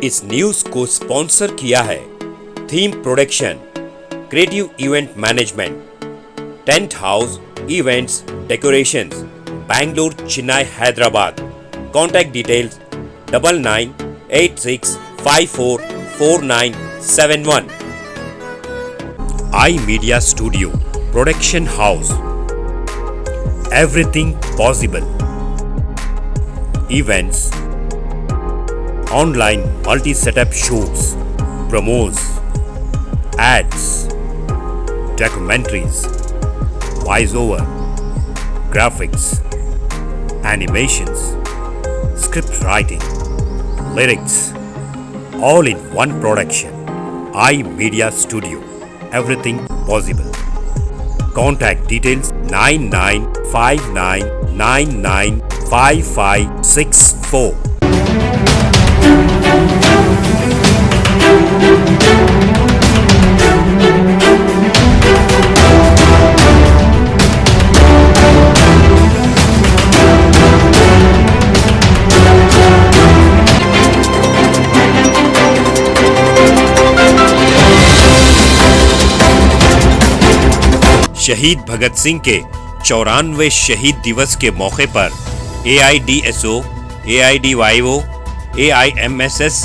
इस न्यूज को स्पॉन्सर किया है theme production, creative event management, tent house events decorations, Bangalore, Chennai, Hyderabad. Contact details 9986544971। I media studio production house, everything possible events, online multi setup shoots, promos, ads, documentaries, voiceover, graphics, animations, script writing, lyrics, all in one production. iMedia Studio, everything possible. Contact details 9959995564. शहीद भगत सिंह के 94वें शहीद दिवस के मौके पर AIDSO, AIDYO, AIMSS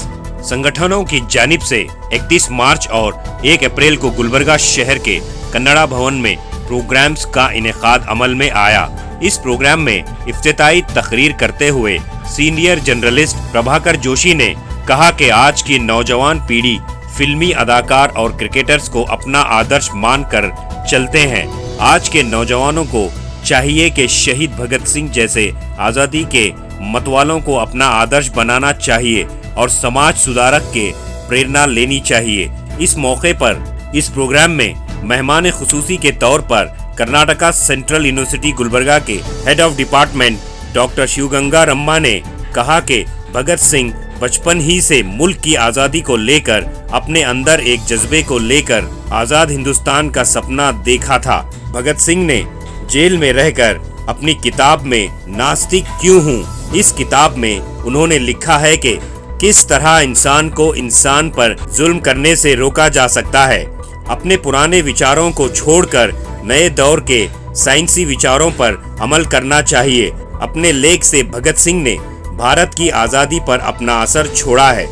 संगठनों की जानिब से 31 मार्च और 1 अप्रैल को गुलबर्गा शहर के कन्नड़ा भवन में प्रोग्राम्स का इनेकाद अमल में आया। इस प्रोग्राम में इफ्तिताई तकरीर करते हुए सीनियर जर्नलिस्ट प्रभाकर जोशी ने कहा कि आज की नौजवान पीढ़ी फिल्मी अदाकार और क्रिकेटर्स को अपना आदर्श मानकर चलते हैं। आज के नौजवानों को चाहिए कि शहीद भगत सिंह जैसे आज़ादी के मतवालों को अपना आदर्श बनाना चाहिए और समाज सुधारक के प्रेरणा लेनी चाहिए। इस मौके पर इस प्रोग्राम में मेहमान खुसूसी के तौर पर कर्नाटका सेंट्रल यूनिवर्सिटी गुलबर्गा के head of department doctor Shivganga Ramma ने कहा कि भगत सिंह बचपन ही से मुल्क की आज़ादी को लेकर अपने अंदर एक जज्बे को लेकर आज़ाद हिंदुस्तान का सपना देखा था। भगत सिंह ने जेल में रहकर अपनी किताब में नास्तिक क्यों हूँ, इस किताब में उन्होंने लिखा है कि किस तरह इंसान को इंसान पर जुल्म करने से रोका जा सकता है। अपने पुराने विचारों को छोड़कर नए दौर के साइंसी विचारों पर अमल करना चाहिए। अपने लेख से भगत सिंह ने भारत की आज़ादी पर अपना असर छोड़ा है।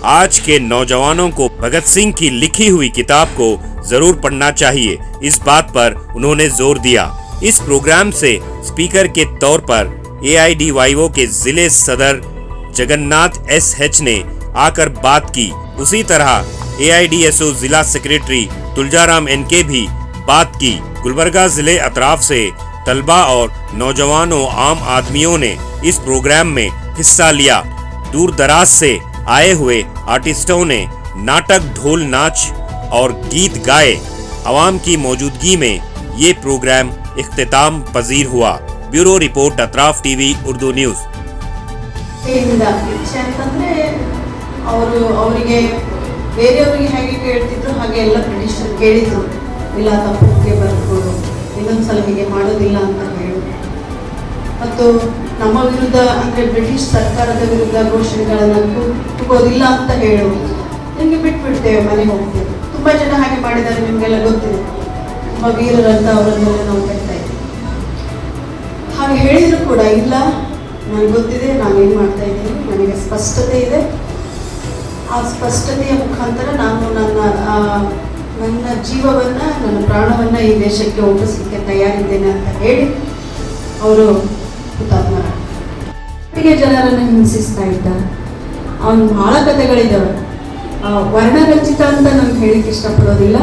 आज के नौजवानों को भगत सिंह की लिखी हुई किताब को जरूर पढ़ना चाहिए, इस बात पर उन्होंने जोर दिया। इस प्रोग्राम से स्पीकर के तौर पर AIDYO के जिले सदर जगन्नाथ SH ने आकर बात की। उसी तरह AIDSO जिला सेक्रेटरी तुलजाराम NK भी बात की। गुलबर्गा जिले अतराफ से तलबा और नौजवानों आम आदमियों ने इस प्रोग्राम में हिस्सा लिया। दूर दराज से आए हुए आर्टिस्टों ने नाटक, ढोल, नाच और गीत गाए। आवाम की मौजूदगी में ये प्रोग्राम इख्तिताम पजीर हुआ। Bureau report, Atraf TV Urdu news. ಅವರಿಗೆ ಬೇರೆಯವರಿಗೆ ಹೇಗೆ ಕೇಳ್ತಿದ್ರು ಹಾಗೆ ಎಲ್ಲ ಬ್ರಿಟಿಷರು ಕೇಳಿದ್ರು, ಇಲ್ಲ ತಪ್ಪುಗೆ ಬರ್ಬೋದು, ಇನ್ನೊಂದ್ಸಲ ಹೀಗೆ ಮಾಡೋದಿಲ್ಲ ಅಂತ ಹೇಳಿ, ಮತ್ತು ನಮ್ಮ ವಿರುದ್ಧ ಅಂದರೆ ಬ್ರಿಟಿಷ್ ಸರ್ಕಾರದ ವಿರುದ್ಧ ಘೋಷಣೆಗಳನ್ನು ಕೂಗೋದಿಲ್ಲ ಅಂತ ಹೇಳು, ನಿಮಗೆ ಬಿಟ್ಬಿಡ್ತೇವೆ, ಮನೆಗೆ ಹೋಗ್ತೇವೆ. ತುಂಬ ಜನ ಹಾಗೆ ಮಾಡಿದ್ದಾರೆ, ನಿಮಗೆಲ್ಲ ಗೊತ್ತಿದೆ. ತುಂಬ ವೀರರಂತ ಅವರನ್ನೆಲ್ಲ ನಾವು ಕಟ್ತಾ ಇದ್ದೀವಿ. ಹಾಗೆ ಹೇಳಿದ್ರು ಕೂಡ ಇಲ್ಲ, ನನಗೆ ಗೊತ್ತಿದೆ ನಾನೇನು ಮಾಡ್ತಾ ಇದ್ದೀನಿ, ನನಗೆ ಸ್ಪಷ್ಟತೆ ಇದೆ. ಆ ಸ್ಪಷ್ಟತೆಯ ಮುಖಾಂತರ ನಾನು ನನ್ನ ಜೀವವನ್ನು, ನನ್ನ ಪ್ರಾಣವನ್ನು ಈ ದೇಶಕ್ಕೆ ಒಪ್ಪಿಸಲಿಕ್ಕೆ ತಯಾರಿದ್ದೇನೆ ಅಂತ ಹೇಳಿ ಅವರು ಹುತಾತ್ಮರಾಗಿದ್ದಾರೆ. ಜನರನ್ನು ಹಿಂಸಿಸ್ತಾ ಇದ್ದಾರೆ. ಅವನು ಬಹಳ ಕಥೆಗಳಿದ್ದಾವೆ. ವರ್ಣರಂಜಿತ ಅಂತ ನಾನು ಹೇಳಿಕ್ಕೆ ಇಷ್ಟಪಡೋದಿಲ್ಲ.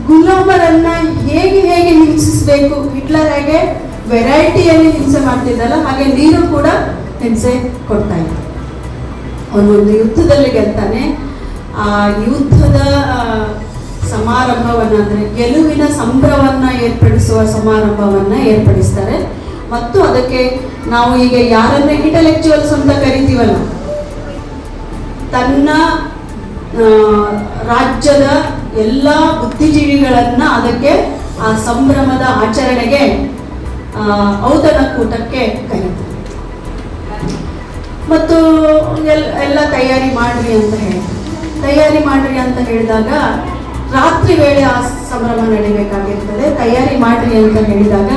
ಗುಲಾಮರನ್ನ ಹೇಗೆ ಹೇಗೆ ಹಿಂಸಿಸಬೇಕು, ಹಿಟ್ಲರ್ ಹೇಗೆ ವೆರೈಟಿಯಲ್ಲಿ ಹಿಂಸೆ ಮಾಡ್ತಿದ್ದಲ್ಲ, ಹಾಗೆ ನೀನು ಕೂಡ ಹಿಂಸೆ ಕೊಡ್ತಾ ಇದ್ದ. ಅವನೊಂದು ಯುದ್ಧದಲ್ಲಿ ಗೆಲ್ತಾನೆ. ಆ ಯುದ್ಧದ ಸಮಾರಂಭವನ್ನು ಅಂದರೆ ಗೆಲುವಿನ ಸಂಭ್ರಮವನ್ನು ಏರ್ಪಡಿಸುವ ಸಮಾರಂಭವನ್ನು ಏರ್ಪಡಿಸ್ತಾರೆ. ಮತ್ತು ಅದಕ್ಕೆ ನಾವು ಈಗ ಯಾರನ್ನ ಇಂಟೆಲೆಕ್ಚುವಲ್ಸ್ ಅಂತ ಕರಿತೀವಲ್ಲ, ತನ್ನ ರಾಜ್ಯದ ಎಲ್ಲ ಬುದ್ಧಿಜೀವಿಗಳನ್ನ ಅದಕ್ಕೆ ಆ ಸಂಭ್ರಮದ ಆಚರಣೆಗೆ ಔತಣಕೂಟಕ್ಕೆ ಕರೀತಾರೆ. ಮತ್ತು ನೀವೆಲ್ಲ ತಯಾರಿ ಮಾಡ್ರಿ ಅಂತ ಹೇಳಿ ತಯಾರಿ ಮಾಡ್ರಿ ಅಂತ ಹೇಳಿದಾಗ ರಾತ್ರಿ ವೇಳೆ ಆ ಸಂಭ್ರಮ ನಡಿಬೇಕಾಗಿರ್ತದೆ. ತಯಾರಿ ಮಾಡ್ರಿ ಅಂತ ಹೇಳಿದಾಗ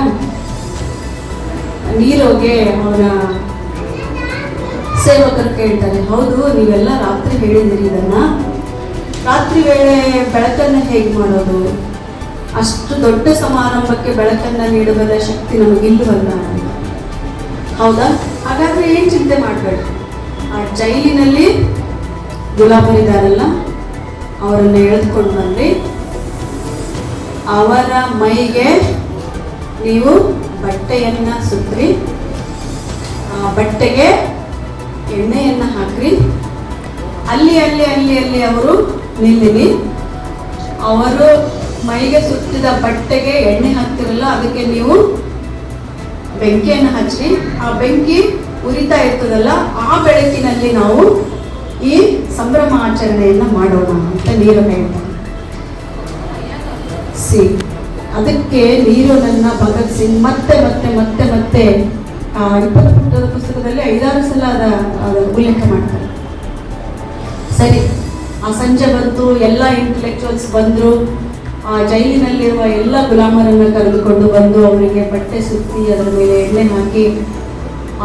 ನೀರೋಗೆ ಅವನ ಸೇವಕರು ಕೇಳ್ತಾರೆ, ಹೌದು ನೀವೆಲ್ಲ ರಾತ್ರಿ ಹೇಳಿದಿರಿ, ಇದನ್ನ ರಾತ್ರಿ ವೇಳೆ ಬೆಳಕನ್ನ ಹೇಗೆ ಮಾಡೋದು? ಅಷ್ಟು ದೊಡ್ಡ ಸಮಾರಂಭಕ್ಕೆ ಬೆಳಕನ್ನ ನೀಡಬಲ್ಲ ಶಕ್ತಿ ನಮಗಿಲ್ಲವಲ್ಲ. ಹೌದಾ? ಹಾಗಾದ್ರೆ ಏನ್ ಚಿಂತೆ ಮಾಡಬೇಡಿ. ಆ ಜೈಲಿನಲ್ಲಿ ಗುಲಾಮರಿದಾರಲ್ಲ, ಅವರನ್ನ ಎಳೆದುಕೊಂಡು ಬಂದ್ರಿ. ಅವರ ಮೈಗೆ ನೀವು ಬಟ್ಟೆಯನ್ನ ಸುತ್ರಿ, ಆ ಬಟ್ಟೆಗೆ ಎಣ್ಣೆಯನ್ನ ಹಾಕ್ರಿ. ಅಲ್ಲಿ ಅಲ್ಲಿ ಅಲ್ಲಿ ಅಲ್ಲಿ ಅವರು ನಿಲ್ಲಿರಿ. ಅವರು ಮೈಗೆ ಸುತ್ತಿದ ಬಟ್ಟೆಗೆ ಎಣ್ಣೆ ಹಾಕ್ತಿರಲ್ಲ, ಅದಕ್ಕೆ ನೀವು ಬೆಂಕಿಯನ್ನು ಹಚ್ಚಿ, ಆ ಬೆಂಕಿ ಉರಿತಾ ಇರ್ತದಲ್ಲ, ಆ ಬೆಳಕಿನಲ್ಲಿ ನಾವು ಈ ಸಂಭ್ರಮ ಆಚರಣೆಯನ್ನ ಮಾಡೋಣ ಅಂತ ನೀರು ಹೇಳ್ತಾರೆ. ಅದಕ್ಕೆ ನೀರನ್ನ ಭಗತ್ ಸಿಂಗ್ ಮತ್ತೆ ಮತ್ತೆ ಮತ್ತೆ ಮತ್ತೆ 20 ಪುಟದ ಪುಸ್ತಕದಲ್ಲಿ 5-6 ಸಲ ಅದ ಉಲ್ಲೇಖ ಮಾಡ್ತಾರೆ. ಸರಿ, ಆ ಸಂಜೆ ಬಂತು, ಎಲ್ಲ ಇಂಟೆಲೆಕ್ಚುವಲ್ಸ್ ಬಂದ್ರು. ಆ ಜೈಲಿನಲ್ಲಿರುವ ಎಲ್ಲ ಗುಲಾಮರನ್ನ ಕರೆದುಕೊಂಡು ಬಂದು ಅವರಿಗೆ ಬಟ್ಟೆ ಸುತ್ತಿ ಅದರ ಮೇಲೆ ಎಣ್ಣೆ ಹಾಕಿ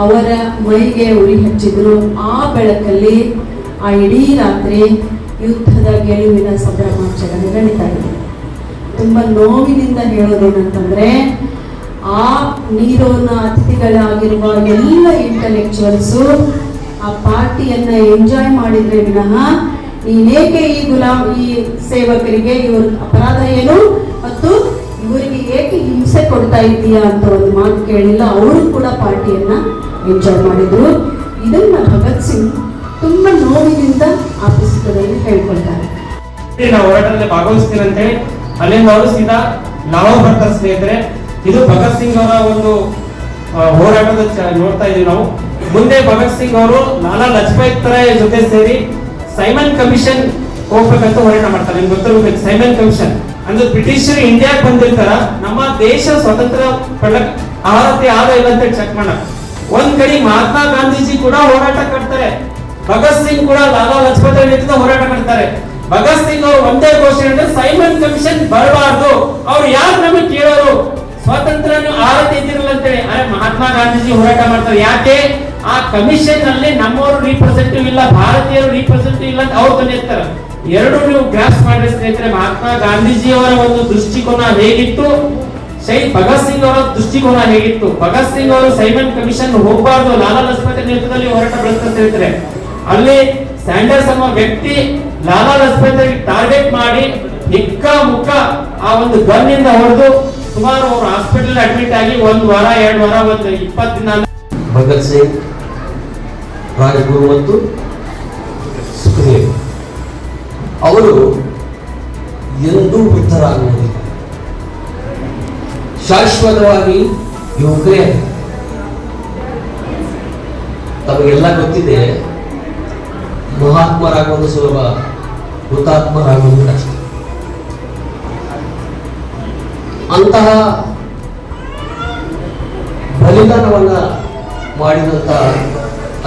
ಅವರ ಮೈಗೆ ಉರಿ ಹಚ್ಚಿದ್ರು. ಆ ಬೆಳಕಲ್ಲಿ ಆ ಇಡೀ ರಾತ್ರಿ ಯುದ್ಧದ ಗೆಲುವಿನ ಸಂಭ್ರಮಾಚರಣೆ ನಡೀತಾ ಇದೆ. ತುಂಬಾ ನೋವಿನಿಂದ ಹೇಳೋದೇನಂತಂದ್ರೆ, ಆ ನೀರೋನ ಅತಿಥಿಗಳಾಗಿರುವ ಎಲ್ಲ ಇಂಟೆಲೆಕ್ಚುವಲ್ಸು ಆ ಪಾರ್ಟಿಯನ್ನ ಎಂಜಾಯ್ ಮಾಡಿದ್ರೆ ವಿನಃ ನೀನೇಕೆ ಈ ಸೇವಕರಿಗೆ ಇವ್ರ ಅಪರಾಧ ಏನು ಮತ್ತು ಇವರಿಗೆ ಏಕೆ ಹಿಂಸೆ ಕೊಡ್ತಾ ಇದ್ದೀಯಾ ಅಂತ ಒಂದು ಮಾತು ಕೇಳಿಲ್ಲ. ಅವರು ಕೂಡ ಪಾರ್ಟಿಯನ್ನ ಎಂಜಾಯ್ ಮಾಡಿದ್ರು. ಇದನ್ನ ಭಗತ್ ಸಿಂಗ್ ತುಂಬಾ ನೋವಿನಿಂದ ಆ ಪುಸ್ತಕದಲ್ಲಿ ಹೇಳ್ಕೊಳ್ತಾರೆ. ನಾವು ಹೋರಾಟದಲ್ಲಿ ಭಾಗವಹಿಸ್ತೀನಿ ಅಂತ ಹೇಳಿ ಅಲ್ಲಿಂದ ಅವರು ಸೀದಾ ಲಾಹೋರ್ ಬರ್ತಾರೆ ಸ್ನೇಹಿತರೆ. ಇದು ಭಗತ್ ಸಿಂಗ್ ಅವರ ಒಂದು ಹೋರಾಟದ ನೋಡ್ತಾ ಇದೀವಿ ನಾವು. ಮುಂದೆ ಭಗತ್ ಸಿಂಗ್ ಅವರು ಲಾಲಾ ಲಜಪತ್ ರಾಯ್ ಜೊತೆ ಸೇರಿ ಸೈಮನ್ ಕಮಿಷನ್ ಹೋಗ್ಬೇಕಂತ ಹೋರಾಟ ಮಾಡ್ತಾರೆ. ನಿಮ್ಗೆ ಗೊತ್ತಿರ್ಬೇಕು ಸೈಮನ್ ಕಮಿಷನ್ ಅಂದ್ರೆ ಬ್ರಿಟಿಷರು ಇಂಡಿಯಾಕ್ಕೆ ಬಂದಿರ್ತಾರ, ನಮ್ಮ ದೇಶ ಸ್ವತಂತ್ರ ಪಡಕ್ ಆರತಿ ಆದ ಇಲ್ಲ ಅಂತ ಚೆಕ್ ಮಾಡಕ್. ಒಂದ್ ಕಡೆ ಮಹಾತ್ಮ ಗಾಂಧೀಜಿ ಕೂಡ ಹೋರಾಟ ಕಟ್ತಾರೆ, ಭಗತ್ ಸಿಂಗ್ ಕೂಡ ಲಾಲಾ ಲಜಪತ್ ರಾಯ್ ಜೊತೆ ಹೋರಾಟ ಮಾಡ್ತಾರೆ. ಭಗತ್ ಸಿಂಗ್ ಅವರು ಒಂದೇ ಘೋಷಣೆ ಅಂದ್ರೆ ಸೈಮನ್ ಕಮಿಷನ್ ಬರಬಾರ್ದು, ಅವ್ರು ಯಾರು ನಮಗೆ ಕೇಳೋರು, ಸ್ವಾತಂತ್ರ್ಯ ಆರತಿ ಇದ್ದಿರಲ್ಲ ಅಂತೇಳಿ. ಮಹಾತ್ಮ ಗಾಂಧೀಜಿ ಹೋರಾಟ ಮಾಡ್ತಾರೆ. ಯಾಕೆ? ಆ ಕಮಿಷನ್ ನಲ್ಲಿ ನಮ್ಮವರು ರಿಪ್ರೆಸೆಂಟೇಟಿವ್ ಇಲ್ಲ, ಭಾರತೀಯರು ರಿಪ್ರೆಸೆಂಟೇಟಿವ್ ಇಲ್ಲ ಅಂತ ಅವ್ರು ತಂದಿರ್ತಾರೆ. ಎರಡು ನೀವು ಗ್ರಾಸ್ ಮಾಡಿದ್ರೆ ಸ್ನೇಹಿತರೆ, ಮಹಾತ್ಮ ಗಾಂಧೀಜಿಯವರ ಒಂದು ದೃಷ್ಟಿಕೋನ ಹೇಗಿತ್ತು, ಭಗತ್ ಸಿಂಗ್ ಅವರ ದೃಷ್ಟಿಕೋನ ಹೇಗಿತ್ತು. ಭಗತ್ ಸಿಂಗ್ ಅವರು ಸೈಮನ್ ಕಮಿಷನ್ ಹೋಗಬಾರ್ದು, ಲಾಲಾ ಲಜಪತ್ ನೇತೃತ್ವದಲ್ಲಿ ಹೋರಾಟ ಬೆಳೆಸ್ತಾ ಸ್ನೇಹಿತರೆ. ಅಲ್ಲಿ ಸ್ಯಾಂಡರ್ಸ್ ಅನ್ನೋ ವ್ಯಕ್ತಿ ಲಾಲಾ ಲಜಪತ್ ಟಾರ್ಗೆಟ್ ಮಾಡಿ ಹಿಕ್ಕ ಮುಕ್ಕ ಆ ಒಂದು ಗನ್ ಇಂದ ಹೊಡೆದು ಸುಮಾರು ಅವರು ಹಾಸ್ಪಿಟಲ್ ಅಡ್ಮಿಟ್ ಆಗಿ 1 ವಾರ 2 ವಾರ ಒಂದು 20 ದಿನ. ಭಗತ್ ಸಿಂಗ್, ರಾಜಗುರು ಮತ್ತು ಸುಖದೇವ್ ಅವರು ಎಂದೂ ವೃದ್ಧರಾಗುವುದಿಲ್ಲ, ಶಾಶ್ವತವಾಗಿ ಯುವಕರೇ. ತಮಗೆಲ್ಲ ಗೊತ್ತಿದೆ, ಮಹಾತ್ಮರಾಗುವುದು ಸುಲಭ, ಹುತಾತ್ಮರಾಗುವುದು ಕಷ್ಟ. ಅಂತಹ ಬಲಿದಾನವನ್ನ ಮಾಡಿದಂತ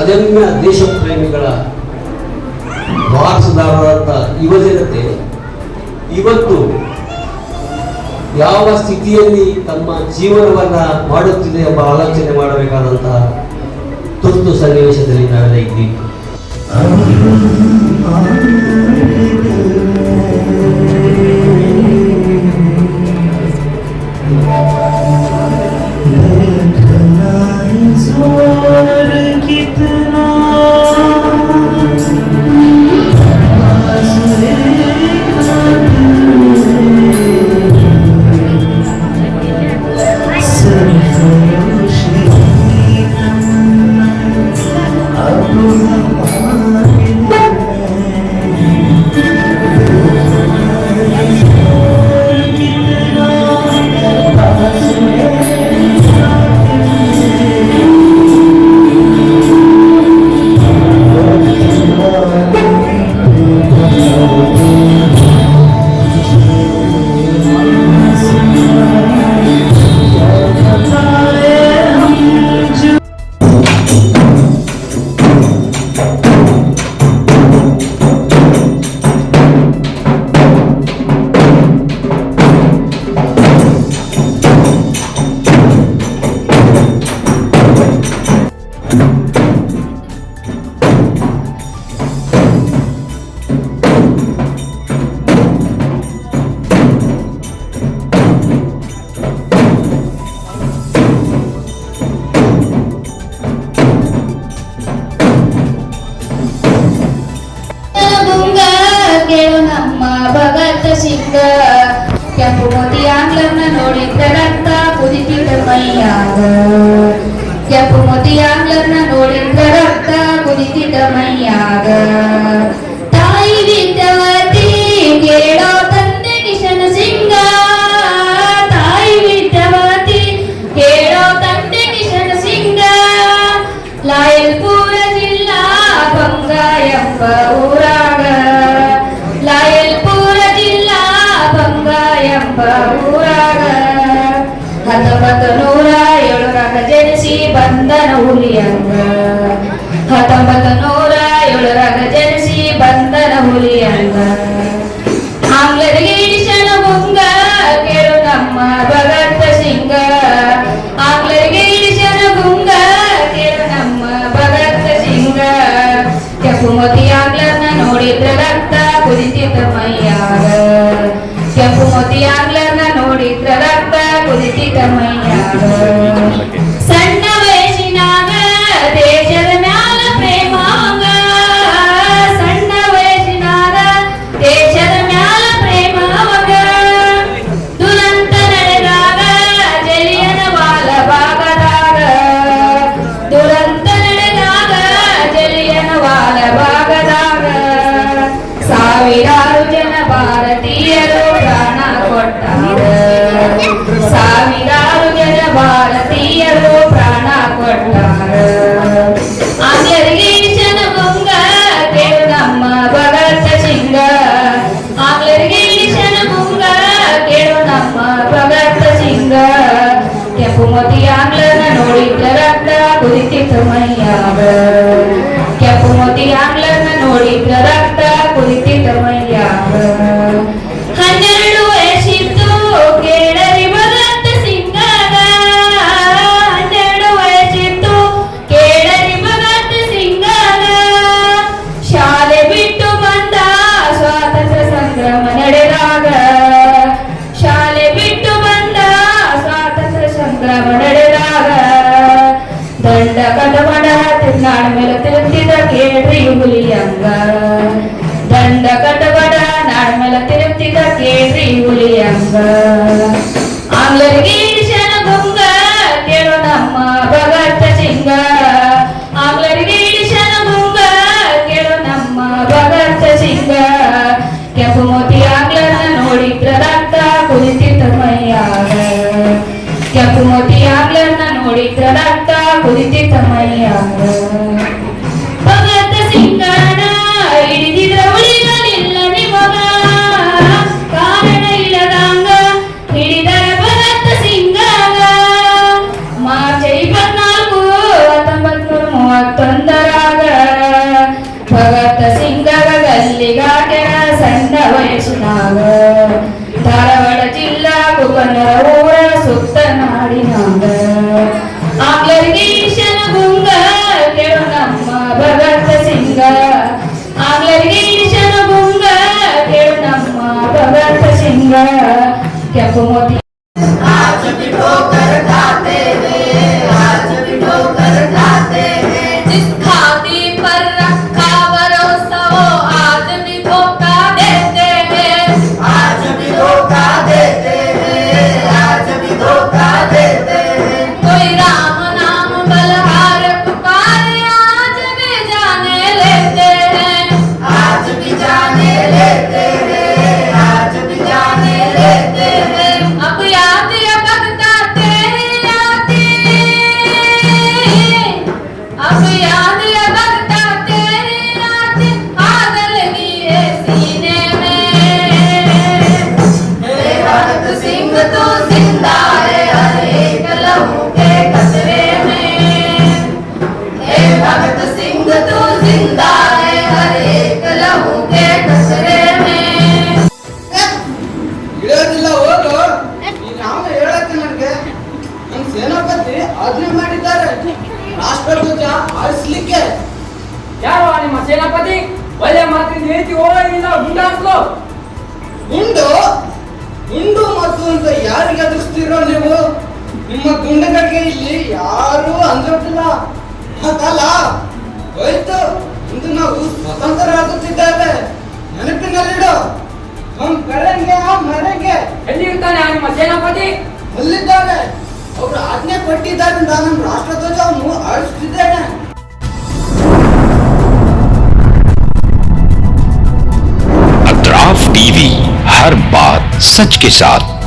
ಅದಮ್ಯ ದೇಶ ಪ್ರೇಮಿಗಳ ವಾರಸುದಾರರಾದ ಯುವಜನತೆ ಇವತ್ತು ಯಾವ ಸ್ಥಿತಿಯಲ್ಲಿ ತಮ್ಮ ಜೀವನವನ್ನ ಮಾಡುತ್ತಿದೆ ಎಂಬ ಆಲೋಚನೆ ಮಾಡಬೇಕಾದಂತಹ ತುರ್ತು ಸನ್ನಿವೇಶದಲ್ಲಿ ನಾವೆಲ್ಲ ಇದ್ದೀವಿ. ನಮ್ಮ ಭಗತ್ ಸಿಂಗ ಕೆಂಪು ಮೋತಿ ಆಂಗ್ಲನ್ನ ನೋಡಿದ್ರ ರಕ್ತ ಕುದಿತಿದ್ದ ಮೈಯಾಗ ಕೆಂಪು ಮೋತಿ ಆಂಗ್ಲನ್ನ ನೋಡಿದ್ರ ರಕ್ತ ಕುದಿತಿದ್ದ ಮೈಯಾಗ ತಾಯಿ ವಿದ್ಯಾವತಿ ಕೇಳೋ ತಂದೆ ಕಿಶನ್ ಸಿಂಗ ತಾಯಿ ವಿದ್ಯಾವತಿ ಕೇಳೋ ತಂದೆ ಕಿಶನ್ ಸಿಂಗ ಲಾಯಲ್ಪುರ ಜಿಲ್ಲಾ ಬಂಗ ಎಂಬ ಊರಾಗ ಲಾಯಲ್ಪುರ ಜಿಲ್ಲಾ ಬಂಗ ಎಂಬ ಊರಾಗ 1907 ಜನಿಸಿ ಬಂದನ ಹುಲಿಯಂಗ 1907 ಜನಿಸಿ ಬಂದನ ಹುಲಿಯಂಗ ಆಂಗ್ಲರಿಗೆ ಇಡಿಸನ ಗುಂಗ ಕೇಳು ನಮ್ಮ ಭಗತ್ ಸಿಂಗ ಆಂಗ್ಲರಿಗೆ ಇಡಿಸನ ಗುಂಗ ಕೇಳು ನಮ್ಮ ಭಗತ್ ಸಿಂಗ ಕೆಂಪು ಮೋತಿ ಆಂಗ್ಲರ್ನ ನೋಡಿದ್ರ ರಕ್ತ ಕುದಿತಿದ್ದ ಮೈಯಾಗ ಕೆಂಪು ಮೋತಿ ಆಂಗ್ಲರ್ನ ನೋಡಿದ್ರ ರಕ್ತ ಕುದಿತಿದ್ದ ಮೈಯಾಗ ಸಣ್ಣ ವಯಸ್ಸಿನಾಗ ದೇಶದ ಮ್ಯಾಲ ಪ್ರೇಮಾಗ ಸಣ್ಣ ವಯಸ್ಸಿನಾಗ ದೇಶದ ಮ್ಯಾಲ ಪ್ರೇಮವಾಗ ದುರಂತ ನಡೆದಾಗ ಜಲಿಯನ ವಾಲ ಭಾಗದಾಗ ದುರಂತ ನಡೆದಾಗ ಜಲಿಯನ ವಾಲ ಭಾಗದಾಗ ಸಾವಿರಾರು ಜನ ಭಾರತೀಯರು ಪ್ರಾಣ ಕೊಟ್ಟಾರ ಸಾವಿರಾರು ಜನ ಭಾರತೀಯರು ಪ್ರಾಣ ಕೊಟ್ಟಾರ ಆಂಗ್ಲರಿಗೆ ಇಡಿಸನ ಗುಂಗ ಕೇಳು ನಮ್ಮ ಭಗತ್ ಸಿಂಗ ಆಂಗ್ಲರಿಗೆ ಇಡಿಸನ ಗುಂಗ ಕೇಳು ನಮ್ಮ ಭಗತ್ ಸಿಂಗ ಕೆಂಪು ಮೋತಿ ಆಂಗ್ಲನ ನೋಡಿದ್ರ ರಕ್ತ ಕುದಿತಿದ್ದ ಮೈಯಾಗ ಕೆಂಪು ಮೋತಿ ಆಂಗ್ಲನ ನೋಡಿದ್ರ ರಕ್ತ ಕುದಿತಿದ್ದ ಮೈಯಾಗ 12 ವಯಸ್ಸಿತ್ತು ಕೇಳರಿ ಭಗತ್ ಸಿಂಗಗ 12 ವಯಸ್ಸಿತ್ತು ಕೇಳರಿ ಭಗತ್ ಸಿಂಗಗ ಶಾಲೆ ಬಿಟ್ಟು ಬಂದ ಸ್ವಾತಂತ್ರ್ಯ ಸಂಗ್ರಾಮ ನಡೆದಾಗ ಶಾಲೆ ಬಿಟ್ಟು ಬಂದ ಸ್ವಾತಂತ್ರ್ಯ ಸಂಗ್ರಾಮ ನಡೆದಾಗ ದಂಡ ಕಟಮಡ ತಿರುನಾಡ ಮೇಲೆ ತಿರುಗ್ತಿದ್ದ ಕೇಳ್ರಿ ಹುಲಿಯಂಗ ದಂಡ ಕಟಬಡ ನಾಡ ಮೇಲೆ ತಿರುಗ್ತಿದ್ದ ಕೇಳ್ರಿ ಹುಲಿಯಂಗ ಆಂಗ್ಲರಿಗೆ ಇಡಿಸನ ಗುಂಗ ಕೇಳು ನಮ್ಮ ಭಗತ್ ಸಿಂಗ ಆಂಗ್ಲರಿಗೆ ಇಡಿಸನ ಗುಂಗ ಕೇಳು ನಮ್ಮ ಭಗತ್ ಸಿಂಗ ಕೆಂಪು ಮೋತಿ ಆಂಗ್ಲನ ನೋಡಿದ್ರ ರಕ್ತ ಕುದಿತಿದ್ದ ಮೈಯಾಗ ಕೆಂಪು ಮೋತಿ ಆಂಗ್ಲನ ನೋಡಿದ್ರ ರಕ್ತ ಕುದಿತಿದ್ದ ಮೈಯಾಗ ಭಗತ್ ಸಿಂಗನ ಹಿಡಿದಿದ್ರ ಉಳಿಗಲಿಲ್ಲ ನಿಮಗ ಕಾರಣ ಇಲ್ಲದಂಗ ಹಿಡಿದರ ಭಗತ್ ಸಿಂಗಗ ಮಾರ್ಚ್ 24 1931ರಾಗ ಭಗತ್ ಸಿಂಗಗ ಗಲ್ಲಿಗಾಟ್ಯಾರ ಸಣ್ಣ ವಯಸ್ಸಿನಾಗ ಧಾರವಾಡ ಜಿಲ್ಲಾ ಕುಕನೂರ ಊರ ಸುತ್ತ ನಾಡಿನಾಗ ಆಂಗ್ಲರಿಗೆ ಇಡಿಸನ ಗುಂಗ ಕೇಳು ನಮ್ಮ ಭಗತ್ ಸಿಂಗ ಆಂಗ್ಲರಿಗೆ ಇಡಿಸನ ಗುಂಗ ಕೇಳು ನಮ್ಮ ಭಗತ್ ಸಿಂಗ ಕೆಂಪು ಮೋತಿ आज भी ठोकर खाते हैं आज भी ठोकर खाते हैं जिस खाती पर रखा भरोसा वो आज भी धोखा देते हैं आज भी धोखा देते हैं आज भी धोखा देते हैं कोई राम नाम बलहार पुकारे आज भी जाने लेते हैं आज भी जाने लेते हैं आज भी जाने लेते हैं अब याद या भगता तेरी आती अब याद या भगता तेरी आती आग लगी है सीने में हे भगत सिंह तू जिंदा है हर एक लहू के कतरे में हे भगत सिंह तू जिंदा है हर एक लहू के कतरे में ಇಳಿಯೋದಿಲ್ಲ ಹೋಗು ಈ ನಾವು ಹೇಳಕ್ಕೆ ನನಗೆ ನಮ್ಮ ಸೇನಾಪತಿ ಆಜ್ಞೆ ಮಾಡಿದ್ದಾರೆ ರಾಷ್ಟ್ರಧ್ವಜ ಹಾರಿಸ್ಲಿಕ್ಕೆ. ಯಾರು ನಿಮ್ಮ ಸೇನಾಪತಿ ಒಳ್ಳೆ ಮಾತಿನ ರೀತಿ ಹೋಗಿಲ್ಲ ಗುಂಡಾಸ್ಲು ಗುಂಡು ಗುಂಡು ಮತ್ತು ಅಂತ ಯಾರಿಗೆ ಎದುರಿಸ್ತೀರೋ ನೀವು? ನಿಮ್ಮ ಗುಂಡುಗಳಿಗೆ ಇಲ್ಲಿ ಯಾರೂ ಅಂಜೋಟಿಲ್ಲ. ಅದಲ್ಲ ಹೋಯ್ತು, ಇಂದು ನಾವು ಸ್ವತಂತ್ರರಾಗುತ್ತಿದ್ದೇವೆ. ನೆನಪಿನಲ್ಲಿಡು. हर बात सच के साथ।